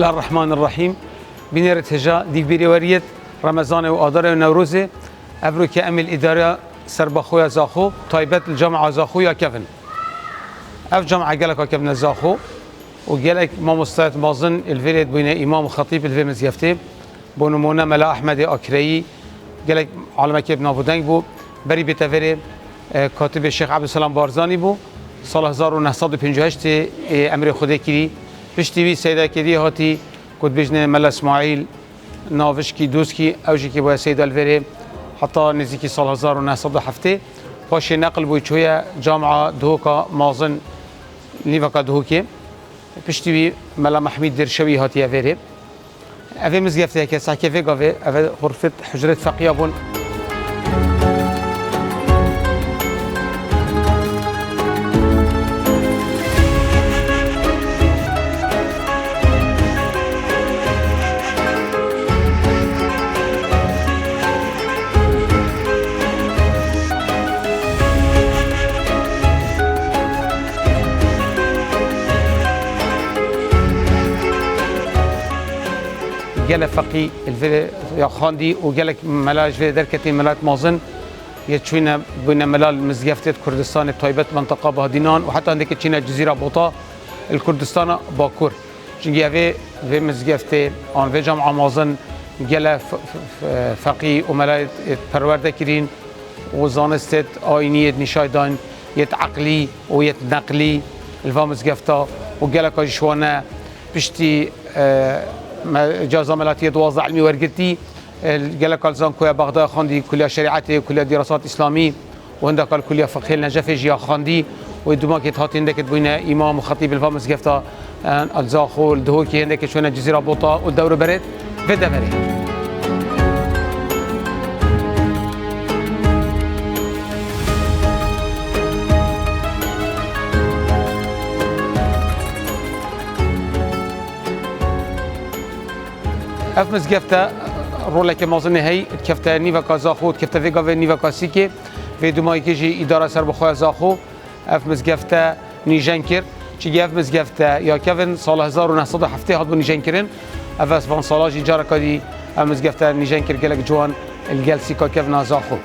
الله الرحمن الرحیم بینیرت هجا دیو بیریوریت رمضان و آذار و نوروز ابرو که امل اداره سربخوی زاخو تایبت الجامعه زاخو یا کفن اف جامعه گلک کفن زاخو و گلک ما مستعد مازن الفرد بین امام خطیب الفرد مزیفته بونمونه ملا احمد اکری گلک عالمه که بنابودنگ بو بری بتفره کاتب شیخ عبدالسلام بارزانی بو سال 1958 امر خدا کری پشتی وی سیدا کدی هاتی کد بجنه ملا اسماعیل ناوش کی دوست کی اوجی که با سیدا الفره حتی نزدیکی سال 1907 پاش نقل بوی چویا جامعه دهوکا مازن لیوکا دهوکی پشتی وی ملا محمید درشوی هاتی افره اوه مزگفته که ساکفه گاوه اوه غرفت حجرت فقیه بون گل فقی الفر یا خاندی و گلک ملاج و درکتی ملات مازن یچوینا بین ملال مزگفتت کردستان تایبت منطقه بهدینان و حتی اندک چین جزیره بوطا الکردستان باکور چنگی اوه و مزگفت آن و جامعه مازن گل فقی و ملات پرورده کرین و زانستت آینی نشایدان یت عقلی و یت نقلی الفا مزگفتا و گلک جشوانه پشتی جازا ملاتية دوازة علمي ورقتي قال كالزان كويا بغداد خاندي كلية شريعتي وكلية دراسات إسلامي وهندا قال كلية فقه النجف جيا خاندي ويدوما كيت هاتين دكت بينا إمام وخطيب الفامس جفتا الزاخو الدهوكي هندك شوينا جزيرة بوطا والدور برد في دمري اف مزگفته روله که مازنه هی کفته نیوکا زاخو کفته ویگا و نیوکا سیکه و دومایی که جی اداره سر بخواه زاخو اف مزگفته نیجن کرد چیگه اف مزگفته یا کفن سال 1907 هاد بو نیجن کرن اف اسفان سالا جی جارا کدی اف مزگفته نیجن کرد گلک جوان الگل سیکا کفنا زاخو